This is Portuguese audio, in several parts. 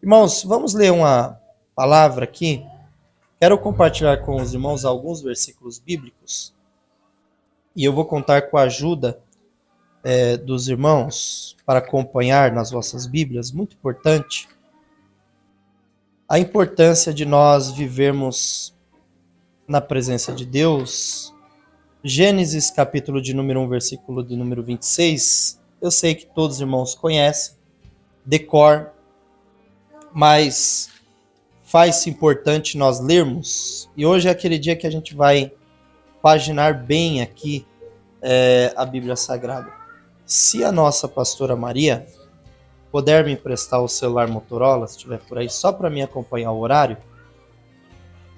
Irmãos, vamos ler uma palavra aqui. Quero compartilhar com os irmãos alguns versículos bíblicos. E eu vou contar com a ajuda dos irmãos para acompanhar nas vossas Bíblias. Muito importante. A importância de nós vivermos na presença de Deus. Gênesis, capítulo de número 1, versículo de número 26. Eu sei que todos os irmãos conhecem, decor, mas faz-se importante nós lermos. E hoje é aquele dia que a gente vai paginar bem aqui a Bíblia Sagrada. Se a nossa pastora Maria puder me emprestar o celular Motorola, se estiver por aí, só para me acompanhar o horário.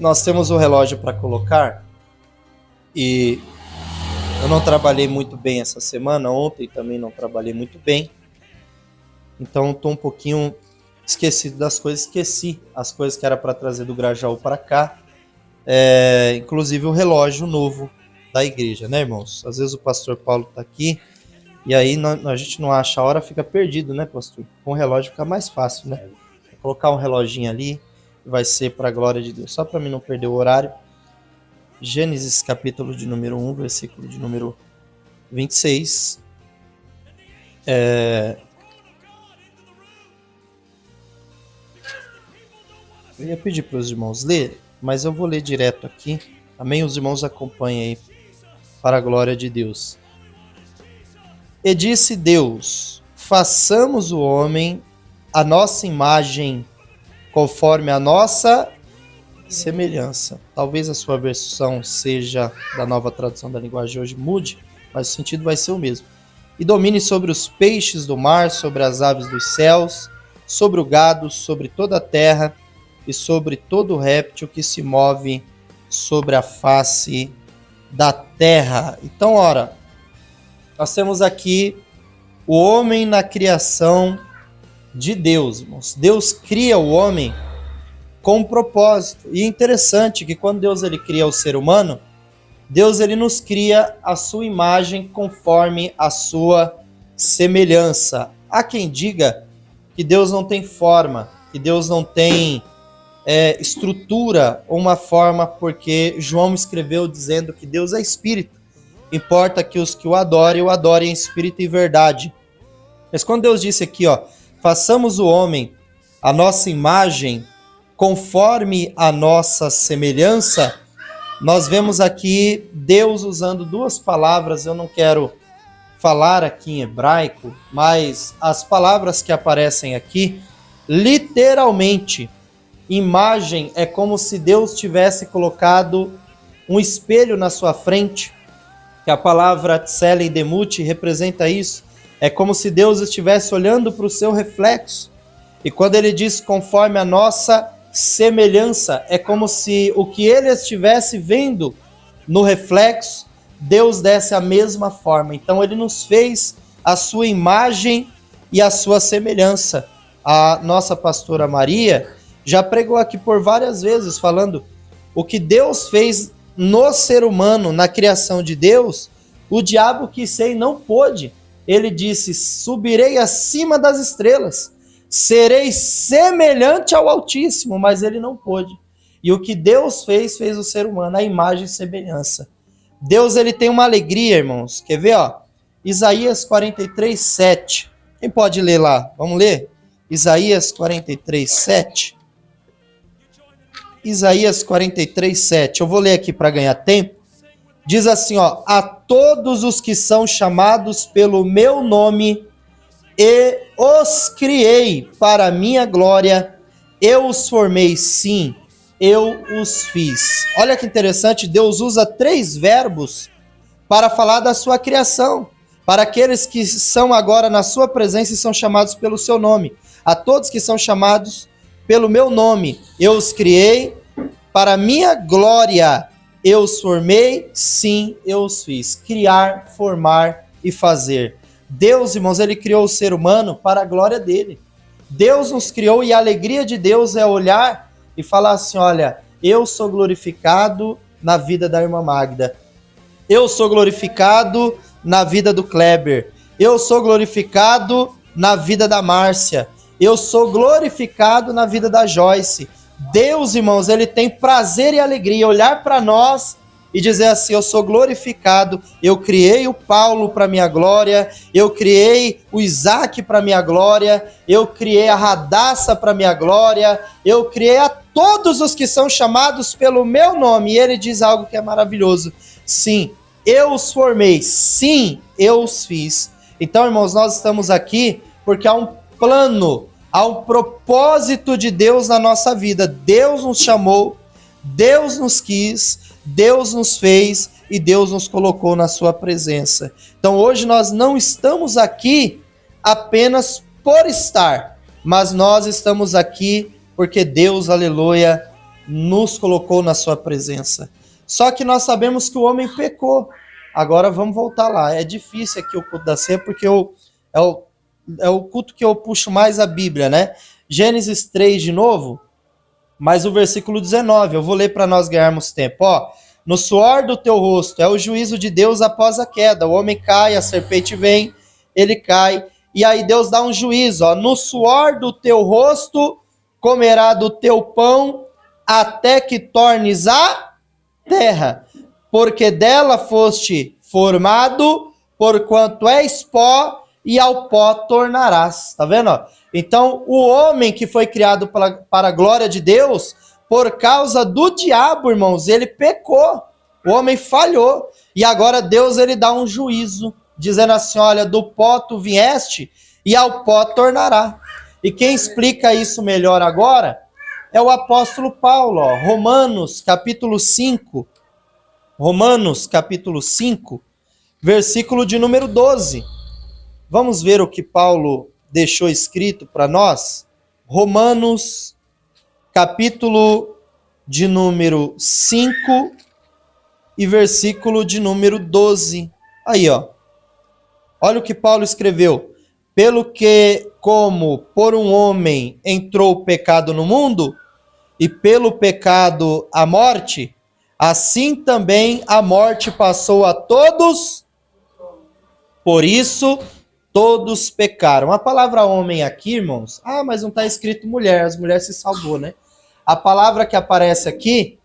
Nós temos o relógio para colocar e eu não trabalhei muito bem essa semana, ontem também não trabalhei muito bem. Então estou um pouquinho esquecido das coisas, esqueci as coisas que era para trazer do Grajaú para cá, inclusive o relógio novo da igreja, né, irmãos? Às vezes o pastor Paulo está aqui e aí a gente não acha a hora, fica perdido, né, pastor? Com o relógio fica mais fácil, né? Vou colocar um reloginho ali, vai ser para a glória de Deus, só para mim não perder o horário. Gênesis, capítulo de número 1, versículo de número 26. Eu ia pedir para os irmãos ler, mas eu vou ler direto aqui. Amém? Os irmãos acompanhem aí para a glória de Deus. E disse Deus: façamos o homem a nossa imagem, conforme a nossa semelhança. Talvez a sua versão seja da Nova Tradução da Linguagem de hoje, mude, mas o sentido vai ser o mesmo. E domine sobre os peixes do mar, sobre as aves dos céus, sobre o gado, sobre toda a terra e sobre todo réptil que se move sobre a face da terra. Então, ora, nós temos aqui o homem na criação de Deus, irmãos. Deus cria o homem com um propósito. E é interessante que quando Deus ele cria o ser humano, Deus ele nos cria a sua imagem conforme a sua semelhança. Há quem diga que Deus não tem forma, que Deus não tem estrutura ou uma forma, porque João escreveu dizendo que Deus é espírito. Importa que os que o adorem em espírito e verdade. Mas quando Deus disse aqui, façamos o homem a nossa imagem conforme a nossa semelhança, nós vemos aqui Deus usando duas palavras. Eu não quero falar aqui em hebraico, mas as palavras que aparecem aqui, literalmente, imagem é como se Deus tivesse colocado um espelho na sua frente, que a palavra tselen demut representa isso. É como se Deus estivesse olhando para o seu reflexo. E quando ele diz conforme a nossa semelhança, é como se o que ele estivesse vendo no reflexo, Deus desse a mesma forma. Então ele nos fez a sua imagem e a sua semelhança. A nossa pastora Maria já pregou aqui por várias vezes falando o que Deus fez no ser humano, na criação de Deus, o diabo quis ser e não pôde. Ele disse: subirei acima das estrelas, serei semelhante ao Altíssimo, mas ele não pôde. E o que Deus fez o ser humano, a imagem e semelhança. Deus ele tem uma alegria, irmãos. Quer ver? Isaías 43, 7. Quem pode ler lá? Vamos ler? Isaías 43, 7. Isaías 43, 7. Eu vou ler aqui para ganhar tempo. Diz assim, a todos os que são chamados pelo meu nome, e os criei para a minha glória, eu os formei, sim, eu os fiz. Olha que interessante, Deus usa 3 verbos para falar da sua criação, para aqueles que são agora na sua presença e são chamados pelo seu nome. A todos que são chamados pelo meu nome, eu os criei para a minha glória, eu os formei, sim, eu os fiz. Criar, formar e fazer. Deus, irmãos, ele criou o ser humano para a glória dele. Deus nos criou e a alegria de Deus é olhar e falar assim, olha, eu sou glorificado na vida da irmã Magda. Eu sou glorificado na vida do Kleber. Eu sou glorificado na vida da Márcia. eu sou glorificado na vida da Joyce. Deus, irmãos, ele tem prazer e alegria olhar para nós e dizer assim: eu sou glorificado, eu criei o Paulo para minha glória, eu criei o Isaac para minha glória, eu criei a Radassa para minha glória, eu criei a todos os que são chamados pelo meu nome. E ele diz algo que é maravilhoso: sim, eu os formei, sim, eu os fiz. Então, irmãos, nós estamos aqui porque há um plano, há um propósito de Deus na nossa vida. Deus nos chamou, Deus nos quis, Deus nos fez e Deus nos colocou na sua presença. Então hoje nós não estamos aqui apenas por estar, mas nós estamos aqui porque Deus, aleluia, nos colocou na sua presença. Só que nós sabemos que o homem pecou. Agora vamos voltar lá. É difícil aqui o culto da ceia porque é o culto que eu puxo mais a Bíblia, né? Gênesis 3 de novo, mas o versículo 19, eu vou ler para nós ganharmos tempo. Ó, no suor do teu rosto é o juízo de Deus após a queda. O homem cai, a serpente vem, ele cai, e aí Deus dá um juízo. Ó, no suor do teu rosto comerá do teu pão até que tornes a terra, porque dela foste formado, porquanto és pó, e ao pó tornarás. Tá vendo? Ó? Então, o homem que foi criado para a glória de Deus, por causa do diabo, irmãos, ele pecou. O homem falhou. E agora Deus ele dá um juízo, dizendo assim: olha, do pó tu vieste e ao pó tornará. E quem explica isso melhor agora é o apóstolo Paulo. Ó, Romanos capítulo 5, versículo de número 12. Vamos ver o que Paulo deixou escrito para nós? Romanos, capítulo de número 5 e versículo de número 12. Aí, ó. Olha o que Paulo escreveu. Pelo que, como por um homem entrou o pecado no mundo, e pelo pecado a morte, assim também a morte passou a todos, por isso todos pecaram. A palavra homem aqui, irmãos, mas não está escrito mulher, as mulheres se salvou, né? A palavra que aparece aqui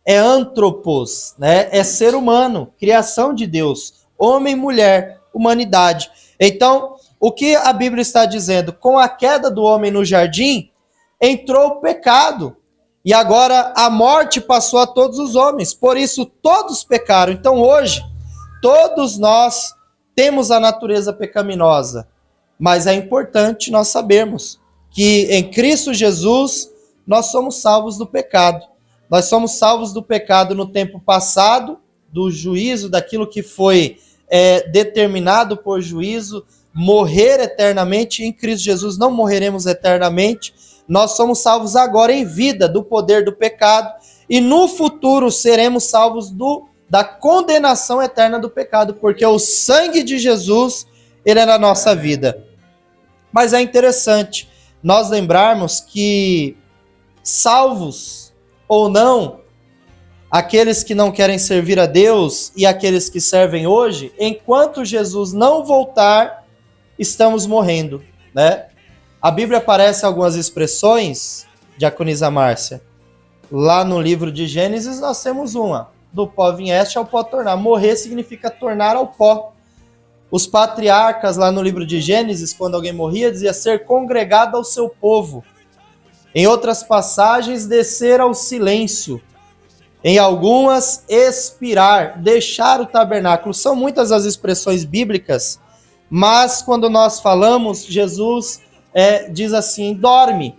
é antropos, né? É ser humano, criação de Deus, homem, mulher, humanidade. Então, o que a Bíblia está dizendo? Com a queda do homem no jardim, entrou o pecado. E agora a morte passou a todos os homens. Por isso, todos pecaram. Então, hoje, todos nós temos a natureza pecaminosa, mas é importante nós sabermos que em Cristo Jesus nós somos salvos do pecado. Nós somos salvos do pecado no tempo passado, do juízo, daquilo que foi determinado por juízo, morrer eternamente. Em Cristo Jesus não morreremos eternamente. Nós somos salvos agora em vida do poder do pecado e no futuro seremos salvos da condenação eterna do pecado, porque o sangue de Jesus, ele é na nossa vida. Mas é interessante nós lembrarmos que, salvos ou não, aqueles que não querem servir a Deus e aqueles que servem hoje, enquanto Jesus não voltar, estamos morrendo, né? A Bíblia aparece algumas expressões, diaconisa Márcia. Lá no livro de Gênesis nós temos uma: do pó vieste ao pó tornar. Morrer significa tornar ao pó. Os patriarcas lá no livro de Gênesis, quando alguém morria, dizia ser congregado ao seu povo. Em outras passagens, descer ao silêncio. Em algumas, expirar, deixar o tabernáculo. São muitas as expressões bíblicas, mas quando nós falamos, Jesus diz assim, dorme.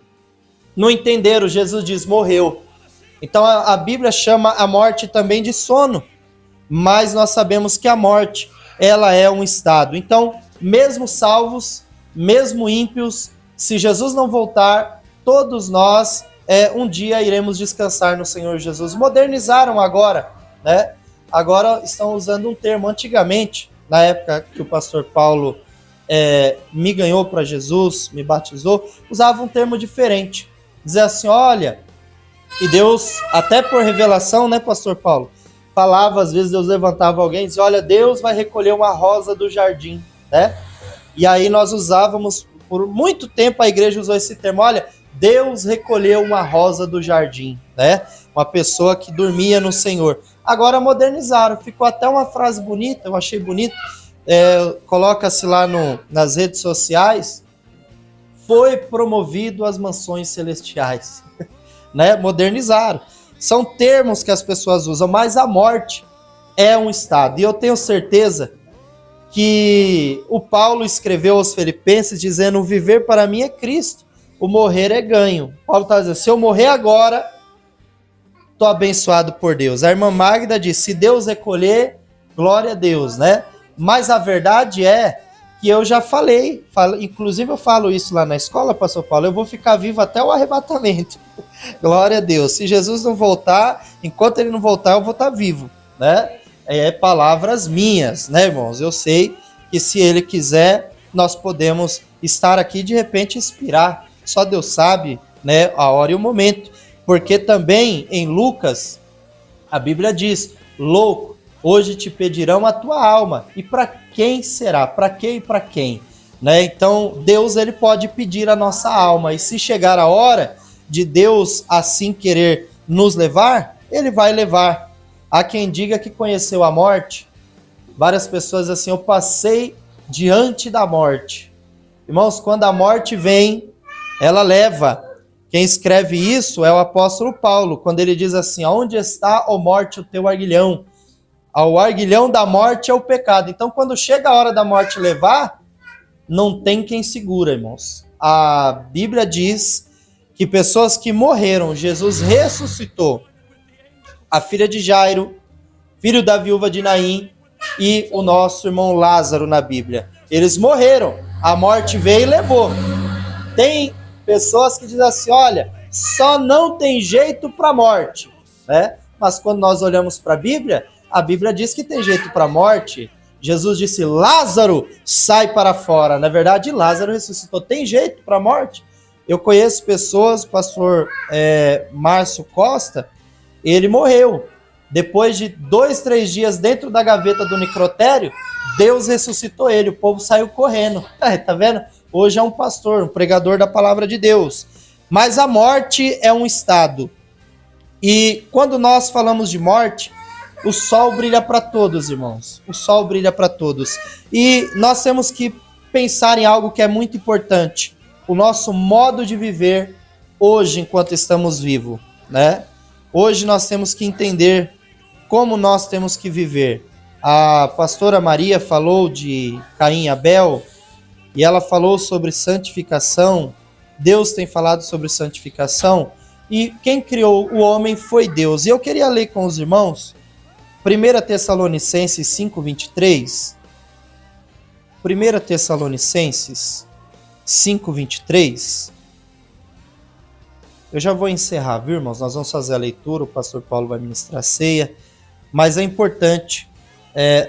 Não entenderam, Jesus diz, morreu. Então a Bíblia chama a morte também de sono, mas nós sabemos que a morte, ela é um estado. Então, mesmo salvos, mesmo ímpios, se Jesus não voltar, todos nós um dia iremos descansar no Senhor Jesus. Modernizaram agora, né? Agora estão usando um termo. Antigamente, na época que o pastor Paulo me ganhou para Jesus, me batizou, usava um termo diferente. Dizia assim, olha, e Deus, até por revelação, né, pastor Paulo, falava, às vezes Deus levantava alguém e dizia, olha, Deus vai recolher uma rosa do jardim, né? E aí nós usávamos, Por muito tempo a igreja usou esse termo, olha, Deus recolheu uma rosa do jardim, né? Uma pessoa que dormia no Senhor. Agora modernizaram, ficou até uma frase bonita, eu achei bonito, coloca-se lá nas redes sociais, foi promovido às mansões celestiais, né? Modernizaram. São termos que as pessoas usam, mas a morte é um estado. E eu tenho certeza que o Paulo escreveu aos Filipenses dizendo: o viver para mim é Cristo, o morrer é ganho. Paulo está dizendo, se eu morrer agora, estou abençoado por Deus. A irmã Magda disse, se Deus recolher, glória a Deus, né? Mas a verdade é que eu já falei, inclusive eu falo isso lá na escola, pastor Paulo, eu vou ficar vivo até o arrebatamento. Glória a Deus. Se Jesus não voltar, enquanto ele não voltar, eu vou estar vivo, né? Palavras minhas, né, irmãos? Eu sei que se ele quiser, nós podemos estar aqui e de repente inspirar. Só Deus sabe, né, a hora e o momento. Porque também em Lucas, a Bíblia diz, louco, hoje te pedirão a tua alma. E para quem será? Para quem e para quem? Né? Então, Deus ele pode pedir a nossa alma. E se chegar a hora de Deus assim querer nos levar, ele vai levar. Há quem diga que conheceu a morte. Várias pessoas assim, eu passei diante da morte. Irmãos, quando a morte vem, ela leva. Quem escreve isso é o apóstolo Paulo, quando ele diz assim, onde está, ó morte, o teu arguilhão? O arguilhão da morte é o pecado. Então, quando chega a hora da morte levar, não tem quem segura, irmãos. A Bíblia diz que pessoas que morreram, Jesus ressuscitou. A filha de Jairo, filho da viúva de Naim e o nosso irmão Lázaro na Bíblia. Eles morreram, a morte veio e levou. Tem pessoas que dizem assim, olha, só não tem jeito para a morte, né? Mas quando nós olhamos para a Bíblia diz que tem jeito para a morte. Jesus disse, Lázaro, sai para fora. Na verdade, Lázaro ressuscitou. Tem jeito para a morte? Eu conheço pessoas, o pastor Márcio Costa, ele morreu. Depois de 2, 3 dias dentro da gaveta do necrotério, Deus ressuscitou ele, o povo saiu correndo. Tá vendo? Hoje é um pastor, um pregador da palavra de Deus. Mas a morte é um estado. E quando nós falamos de morte, o sol brilha para todos, irmãos. O sol brilha para todos. E nós temos que pensar em algo que é muito importante. O nosso modo de viver hoje, enquanto estamos vivos, né? Hoje nós temos que entender como nós temos que viver. A pastora Maria falou de Caim e Abel, e ela falou sobre santificação. Deus tem falado sobre santificação, e quem criou o homem foi Deus. E eu queria ler com os irmãos 1 Tessalonicenses 5:23. 1 Tessalonicenses 5:23. Eu já vou encerrar, viu, irmãos? Nós vamos fazer a leitura, o pastor Paulo vai ministrar a ceia, mas é importante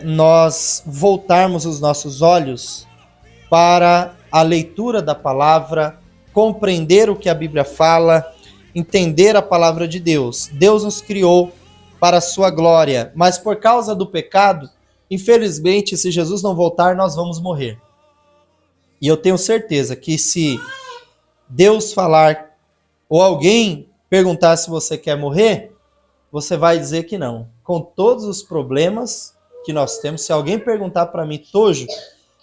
nós voltarmos os nossos olhos para a leitura da palavra, compreender o que a Bíblia fala, entender a palavra de Deus. Deus nos criou para a sua glória, mas por causa do pecado, infelizmente, se Jesus não voltar, nós vamos morrer. E eu tenho certeza que se Deus falar, ou alguém perguntar se você quer morrer, você vai dizer que não. Com todos os problemas que nós temos, se alguém perguntar para mim, Tojo,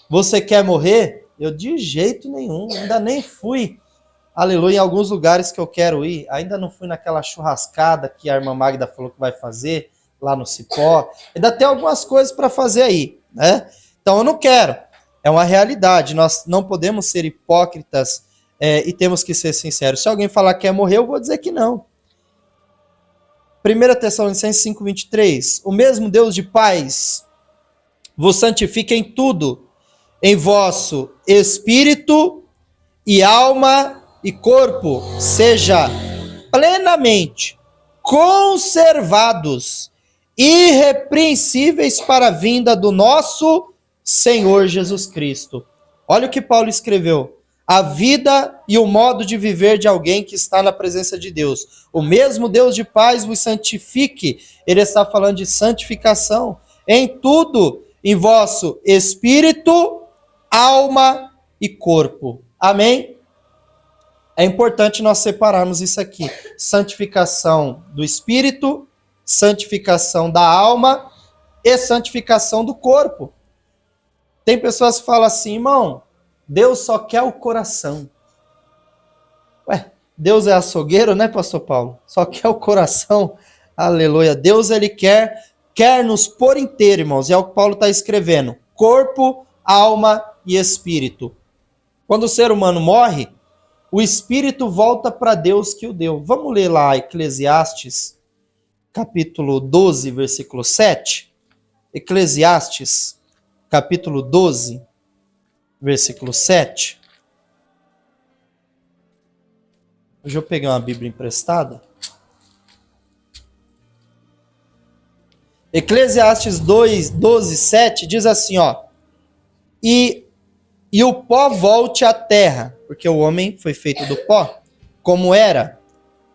você quer morrer? Eu de jeito nenhum, ainda nem fui, aleluia, em alguns lugares que eu quero ir, ainda não fui naquela churrascada que a irmã Magda falou que vai fazer, lá no Cipó, ainda tem algumas coisas para fazer aí, né? Então eu não quero, é uma realidade, nós não podemos ser hipócritas e temos que ser sinceros. Se alguém falar que quer morrer, eu vou dizer que não. 1 Tessalonicenses 5:23, o mesmo Deus de paz vos santifica em tudo, em vosso espírito e alma e corpo, seja plenamente conservados, irrepreensíveis para a vinda do nosso Senhor Jesus Cristo. Olha o que Paulo escreveu. A vida e o modo de viver de alguém que está na presença de Deus. O mesmo Deus de paz vos santifique. Ele está falando de santificação. Em tudo, em vosso espírito, alma e corpo. Amém? É importante nós separarmos isso aqui. Santificação do espírito, santificação da alma e santificação do corpo. Tem pessoas que falam assim, irmão, Deus só quer o coração. Ué, Deus é açougueiro, né, pastor Paulo? Só quer o coração. Aleluia. Deus, ele quer nos por inteiro, irmãos. É o que Paulo está escrevendo. Corpo, alma e espírito. Quando o ser humano morre, o espírito volta para Deus que o deu. Vamos ler lá Eclesiastes, capítulo 12, versículo 7. Eclesiastes, capítulo 12, versículo 7. Hoje eu peguei uma Bíblia emprestada. Eclesiastes 12, 7 diz assim, ó. E o pó volte à terra, porque o homem foi feito do pó, como era.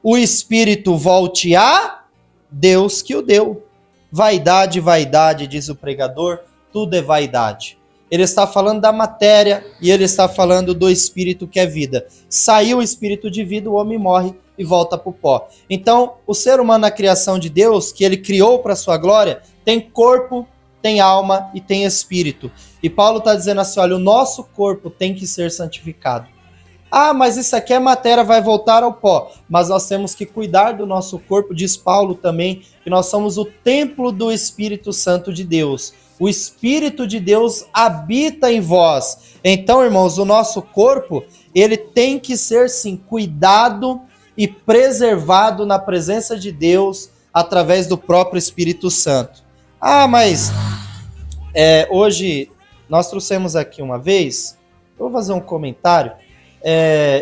O espírito volte a Deus que o deu. Vaidade, vaidade, diz o pregador, tudo é vaidade. Ele está falando da matéria e ele está falando do espírito que é vida. Saiu o espírito de vida, o homem morre e volta para o pó. Então, o ser humano na criação de Deus, que ele criou para a sua glória, tem corpo, tem alma e tem espírito. E Paulo está dizendo assim, olha, o nosso corpo tem que ser santificado. Ah, mas isso aqui é matéria, vai voltar ao pó. Mas nós temos que cuidar do nosso corpo, diz Paulo também, que nós somos o templo do Espírito Santo de Deus. O Espírito de Deus habita em vós. Então, irmãos, o nosso corpo, ele tem que ser, sim, cuidado e preservado na presença de Deus através do próprio Espírito Santo. Ah, mas hoje nós trouxemos aqui uma vez, eu vou fazer um comentário.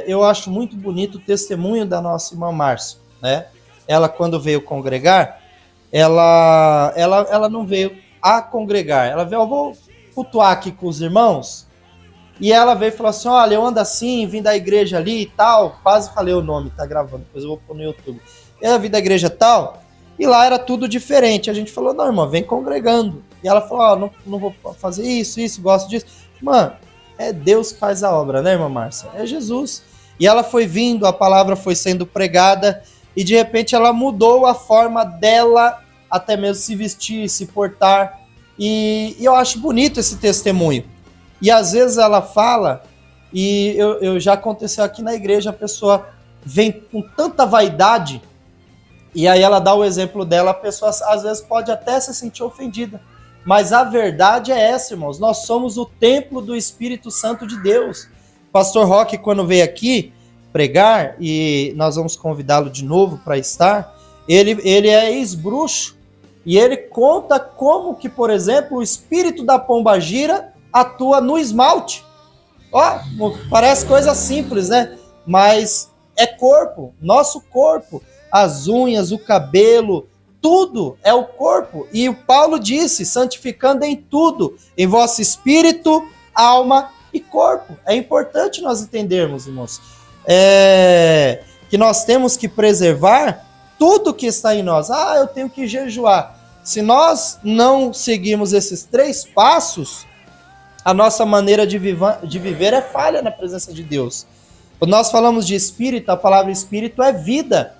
Eu acho muito bonito o testemunho da nossa irmã Márcia, né? Ela, quando veio congregar, ela não veio a congregar. Ela veio, eu vou cultuar aqui com os irmãos. E ela veio e falou assim, olha, eu ando assim, vim da igreja ali e tal. Quase falei o nome, tá gravando, depois eu vou pôr no YouTube. Eu vim da igreja tal, e lá era tudo diferente. A gente falou, não, irmã, vem congregando. E ela falou, ó, não vou fazer isso, gosto disso. Mano, é Deus que faz a obra, né, irmã Márcia? É Jesus. E ela foi vindo, a palavra foi sendo pregada, e de repente ela mudou a forma dela, até mesmo se vestir, se portar. E eu acho bonito esse testemunho. E às vezes ela fala, e eu já aconteceu aqui na igreja, a pessoa vem com tanta vaidade, e aí ela dá o exemplo dela, a pessoa às vezes pode até se sentir ofendida. Mas a verdade é essa, irmãos. Nós somos o templo do Espírito Santo de Deus. Pastor Roque, quando veio aqui pregar, e nós vamos convidá-lo de novo para estar, ele é ex-bruxo. E ele conta como que, por exemplo, o espírito da pombagira atua no esmalte. Ó, parece coisa simples, né? Mas é corpo, nosso corpo. As unhas, o cabelo, tudo é o corpo. E o Paulo disse, santificando em tudo, em vosso espírito, alma e corpo. É importante nós entendermos, irmãos, que nós temos que preservar tudo que está em nós. Ah, eu tenho que jejuar. Se nós não seguirmos esses 3 passos, a nossa maneira de viver é falha na presença de Deus. Quando nós falamos de espírito, a palavra espírito é vida.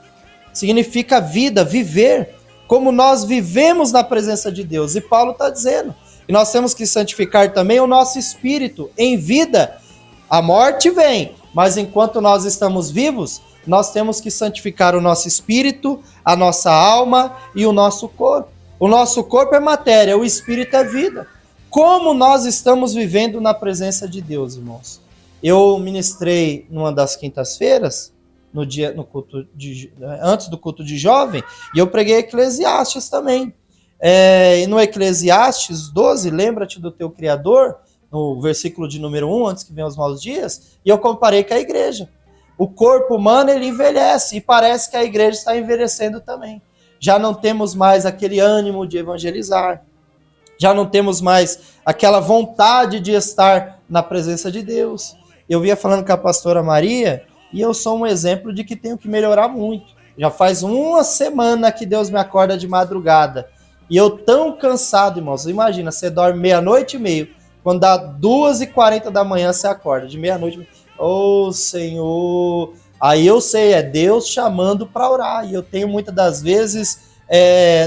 Significa vida, viver. Como nós vivemos na presença de Deus. E Paulo está dizendo que nós temos que santificar também o nosso espírito em vida. A morte vem, mas enquanto nós estamos vivos, nós temos que santificar o nosso espírito, a nossa alma e o nosso corpo. O nosso corpo é matéria, o espírito é vida. Como nós estamos vivendo na presença de Deus, irmãos? Eu ministrei numa das quintas-feiras, no culto antes do culto de jovem, e eu preguei Eclesiastes também. E no Eclesiastes 12, lembra-te do teu Criador, no versículo de número 1, antes que venham os maus dias, e eu comparei com a igreja. O corpo humano, ele envelhece, e parece que a igreja está envelhecendo também. Já não temos mais aquele ânimo de evangelizar, já não temos mais aquela vontade de estar na presença de Deus. Eu vinha falando com a pastora Maria, e eu sou um exemplo de que tenho que melhorar muito. Já faz uma semana que Deus me acorda de madrugada, e eu tão cansado, irmãos. Imagina, você dorme 00:30, quando dá 2:40 da manhã, você acorda, de 00:30. Ô Senhor, aí eu sei, é Deus chamando para orar, e eu tenho muitas das vezes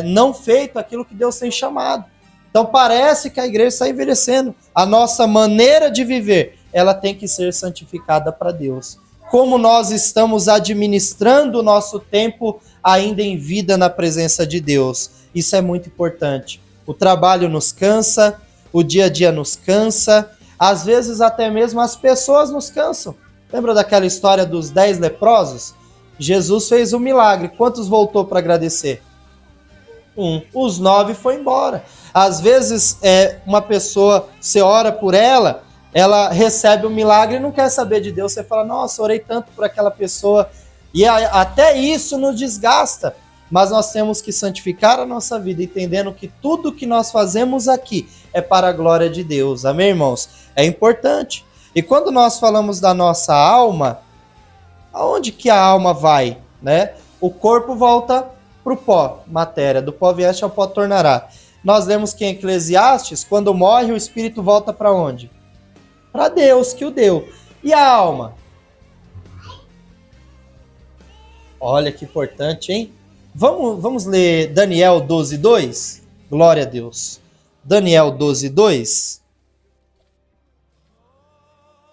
não feito aquilo que Deus tem chamado. Então parece que a igreja está envelhecendo. A nossa maneira de viver, ela tem que ser santificada para Deus. Como nós estamos administrando o nosso tempo ainda em vida na presença de Deus. Isso é muito importante. O trabalho nos cansa, o dia a dia nos cansa, às vezes até mesmo as pessoas nos cansam. Lembra daquela história dos 10 leprosos? Jesus fez um milagre. Quantos voltou para agradecer? Um. Os 9 foi embora. Às vezes, uma pessoa, você ora por ela, ela recebe um milagre e não quer saber de Deus. Você fala, nossa, orei tanto por aquela pessoa. E até isso nos desgasta. Mas nós temos que santificar a nossa vida, entendendo que tudo que nós fazemos aqui é para a glória de Deus. Amém, irmãos? É importante. E quando nós falamos da nossa alma, aonde que a alma vai? Né? O corpo volta para o pó, matéria. Do pó vieste ao pó tornará. Nós lemos que em Eclesiastes, quando morre, o espírito volta para onde? Para Deus que o deu. E a alma? Olha que importante, hein? Vamos ler Daniel 12:2? Glória a Deus. Daniel 12:2.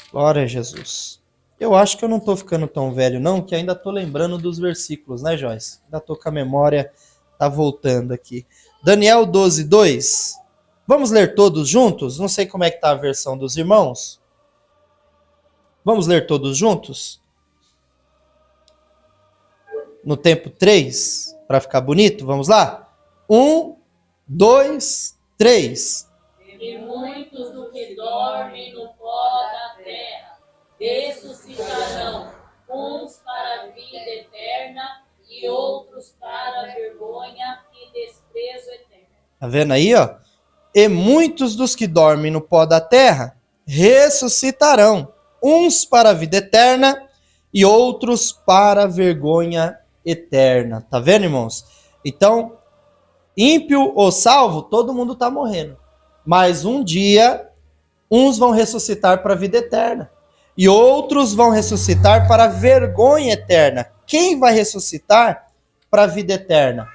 Glória a Jesus. Eu acho que eu não estou ficando tão velho não, que ainda estou lembrando dos versículos, né, Joyce? Ainda estou com a memória, tá voltando aqui. Daniel 12:2. Vamos ler todos juntos? Não sei como é que tá a versão dos irmãos. Vamos ler todos juntos? No tempo 3, para ficar bonito, vamos lá? 1, 2, 3. E muitos do que dormem no pó da terra ressuscitarão, uns para a vida eterna e outros para a vergonha e desprezo eterno. Tá vendo aí, ó? E muitos dos que dormem no pó da terra ressuscitarão, uns para a vida eterna e outros para a vergonha eterna. Tá vendo, irmãos? Então, ímpio ou salvo, todo mundo está morrendo. Mas um dia, uns vão ressuscitar para a vida eterna. E outros vão ressuscitar para a vergonha eterna. Quem vai ressuscitar para a vida eterna?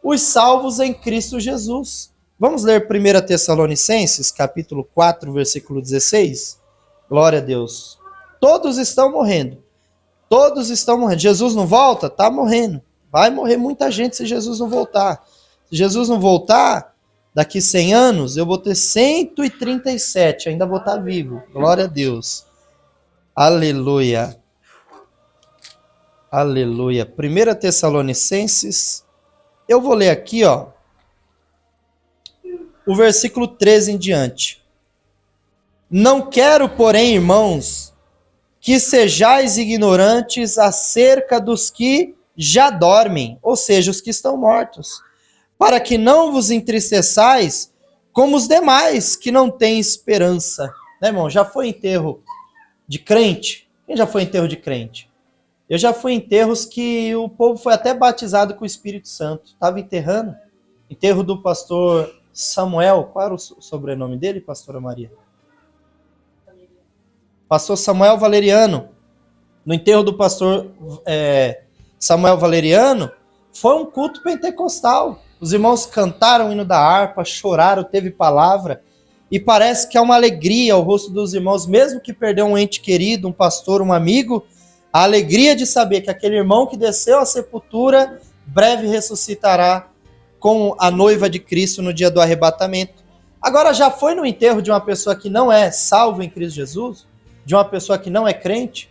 Os salvos em Cristo Jesus. Vamos ler 1 Tessalonicenses, capítulo 4, versículo 16? Glória a Deus. Todos estão morrendo. Todos estão morrendo. Jesus não volta? Está morrendo. Vai morrer muita gente se Jesus não voltar. Se Jesus não voltar, daqui 100 anos, eu vou ter 137. Ainda vou estar vivo. Glória a Deus. Aleluia. Aleluia. 1 Tessalonicenses. Eu vou ler aqui, ó, o versículo 13 em diante. Não quero, porém, irmãos, que sejais ignorantes acerca dos que já dormem, ou seja, os que estão mortos, para que não vos entristeçais como os demais que não têm esperança. Né, irmão? Já foi enterro de crente? Quem já foi enterro de crente? Eu já fui em enterros que o povo foi até batizado com o Espírito Santo. Estava enterrando. Enterro do pastor Samuel. Qual era o sobrenome dele, pastora Maria? Pastor Samuel Valeriano. No enterro do pastor Samuel Valeriano, foi um culto pentecostal. Os irmãos cantaram o hino da harpa, choraram, teve palavra. E parece que é uma alegria ao rosto dos irmãos, mesmo que perdeu um ente querido, um pastor, um amigo, a alegria de saber que aquele irmão que desceu à sepultura, breve ressuscitará com a noiva de Cristo no dia do arrebatamento. Agora, já foi no enterro de uma pessoa que não é salva em Cristo Jesus? De uma pessoa que não é crente?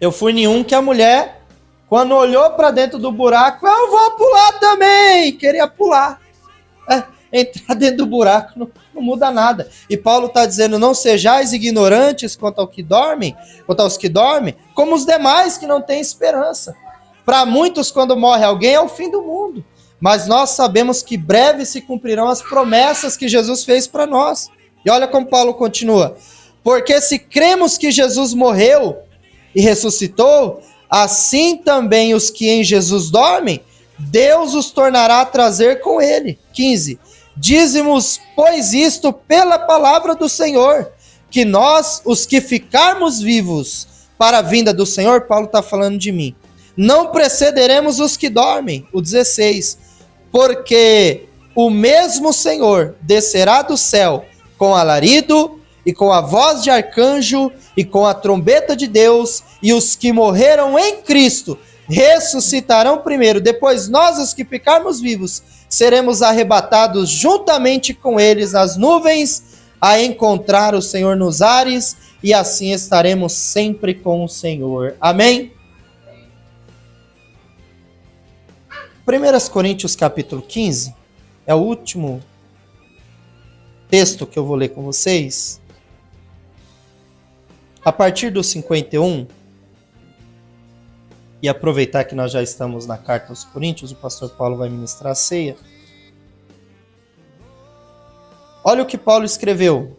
Eu fui em um que a mulher, quando olhou para dentro do buraco, eu vou pular também, queria pular. Entrar dentro do buraco não muda nada. E Paulo está dizendo, não sejais ignorantes quanto aos que dormem, como os demais que não têm esperança. Para muitos, quando morre alguém, é o fim do mundo. Mas nós sabemos que breve se cumprirão as promessas que Jesus fez para nós. E olha como Paulo continua. Porque se cremos que Jesus morreu e ressuscitou, assim também os que em Jesus dormem, Deus os tornará a trazer com ele. 15. Dizemos, pois isto pela palavra do Senhor, que nós, os que ficarmos vivos para a vinda do Senhor, Paulo está falando de mim, não precederemos os que dormem, o 16, porque o mesmo Senhor descerá do céu com alarido e com a voz de arcanjo e com a trombeta de Deus, e os que morreram em Cristo ressuscitarão primeiro. Depois nós, os que ficarmos vivos, seremos arrebatados juntamente com eles nas nuvens a encontrar o Senhor nos ares, e assim estaremos sempre com o Senhor. Amém? 1 Coríntios capítulo 15 é o último texto que eu vou ler com vocês. A partir do 51, e aproveitar que nós já estamos na carta aos Coríntios, o pastor Paulo vai ministrar a ceia. Olha o que Paulo escreveu.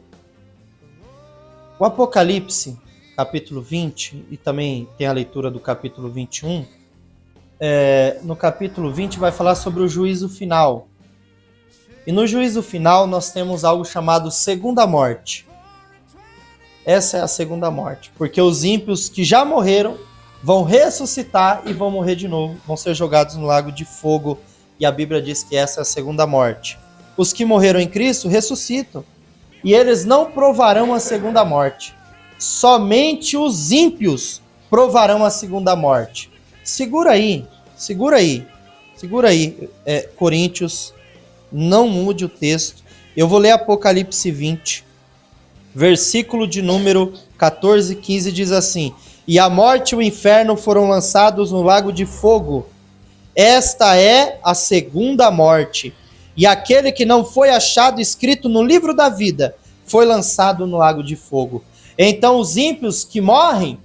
O Apocalipse, capítulo 20, e também tem a leitura do capítulo 21. No capítulo 20 vai falar sobre o juízo final. E no juízo final nós temos algo chamado segunda morte. Essa é a segunda morte, porque os ímpios que já morreram vão ressuscitar e vão morrer de novo, vão ser jogados no lago de fogo, e a Bíblia diz que essa é a segunda morte. Os que morreram em Cristo ressuscitam, e eles não provarão a segunda morte. Somente os ímpios provarão a segunda morte. Segura aí, Coríntios, não mude o texto. Eu vou ler Apocalipse 20, versículo de número 14 e 15, diz assim: e a morte e o inferno foram lançados no lago de fogo. Esta é a segunda morte. E aquele que não foi achado escrito no livro da vida foi lançado no lago de fogo. Então os ímpios que morrem,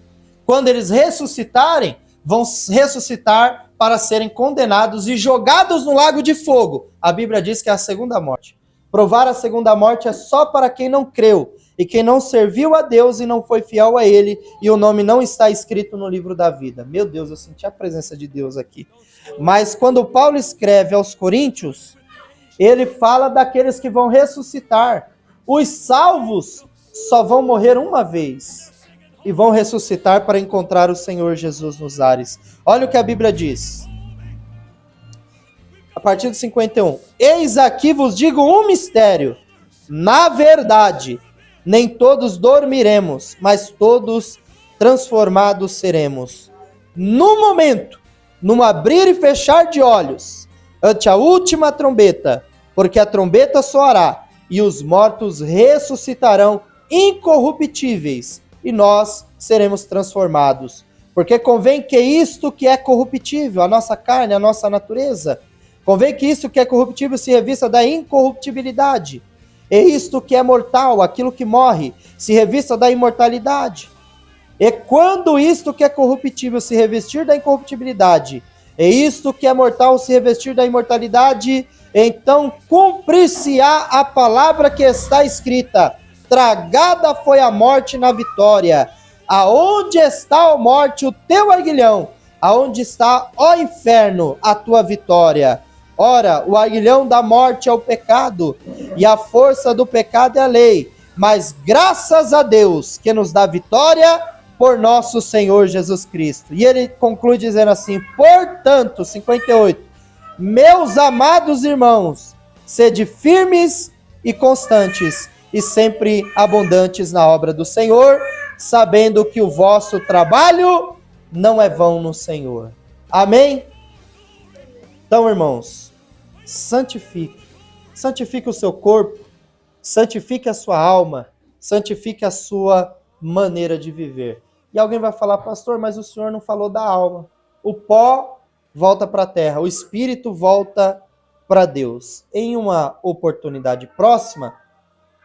quando eles ressuscitarem, vão ressuscitar para serem condenados e jogados no lago de fogo. A Bíblia diz que é a segunda morte. Provar a segunda morte é só para quem não creu e quem não serviu a Deus e não foi fiel a Ele, e o nome não está escrito no livro da vida. Meu Deus, eu senti a presença de Deus aqui. Mas quando Paulo escreve aos Coríntios, ele fala daqueles que vão ressuscitar. Os salvos só vão morrer uma vez e vão ressuscitar para encontrar o Senhor Jesus nos ares. Olha o que a Bíblia diz. A partir do 51. Eis aqui vos digo um mistério. Na verdade, nem todos dormiremos, mas todos transformados seremos. No momento, num abrir e fechar de olhos, ante a última trombeta, porque a trombeta soará, e os mortos ressuscitarão incorruptíveis, e nós seremos transformados. Porque convém que isto que é corruptível, a nossa carne, a nossa natureza, convém que isto que é corruptível se revista da incorruptibilidade. E isto que é mortal, aquilo que morre, se revista da imortalidade. E quando isto que é corruptível se revestir da incorruptibilidade, e isto que é mortal se revestir da imortalidade, então cumprir-se-á a palavra que está escrita: tragada foi a morte na vitória. Aonde está, ó morte, o teu aguilhão? Aonde está, ó inferno, a tua vitória? Ora, o aguilhão da morte é o pecado, e a força do pecado é a lei. Mas graças a Deus que nos dá vitória por nosso Senhor Jesus Cristo. E ele conclui dizendo assim: portanto, 58, meus amados irmãos, sede firmes e constantes, e sempre abundantes na obra do Senhor, sabendo que o vosso trabalho não é vão no Senhor. Amém? Então, irmãos, santifique o seu corpo, santifique a sua alma, santifique a sua maneira de viver. E alguém vai falar: pastor, mas o senhor não falou da alma. O pó volta para a terra, o espírito volta para Deus. Em uma oportunidade próxima,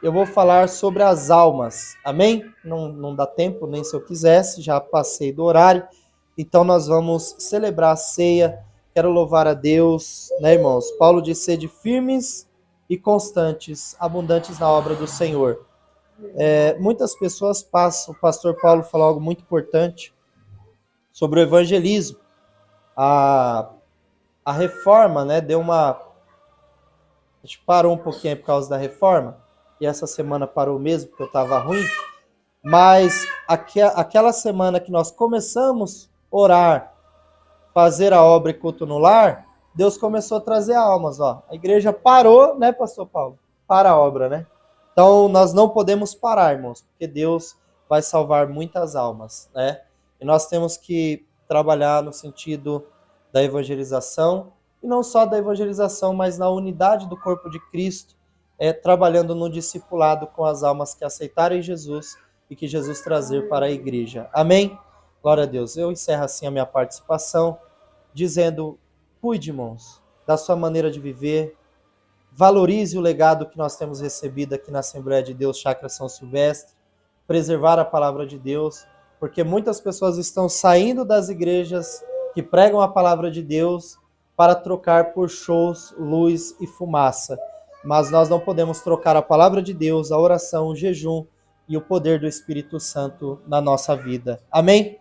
eu vou falar sobre as almas, amém? Não dá tempo, nem se eu quisesse, já passei do horário. Então nós vamos celebrar a ceia. Quero louvar a Deus, né, irmãos? Paulo diz: sede firmes e constantes, abundantes na obra do Senhor. Muitas pessoas passam, o pastor Paulo falou algo muito importante sobre o evangelismo. A reforma, né, a gente parou um pouquinho aí por causa da reforma, e essa semana parou mesmo, porque eu estava ruim, mas aquela semana que nós começamos a orar, fazer a obra e culto no lar, Deus começou a trazer almas, ó. A igreja parou, né, pastor Paulo? Para a obra, né? Então, nós não podemos parar, irmãos, porque Deus vai salvar muitas almas, né? E nós temos que trabalhar no sentido da evangelização, e não só da evangelização, mas na unidade do corpo de Cristo, trabalhando no discipulado com as almas que aceitarem Jesus e que Jesus trazer para a igreja. Amém? Glória a Deus. Eu encerro assim a minha participação, dizendo, cuide, irmãos, da sua maneira de viver, valorize o legado que nós temos recebido aqui na Assembleia de Deus, Chácara São Silvestre, preservar a palavra de Deus, porque muitas pessoas estão saindo das igrejas que pregam a palavra de Deus para trocar por shows, luz e fumaça. Mas nós não podemos trocar a palavra de Deus, a oração, o jejum e o poder do Espírito Santo na nossa vida. Amém?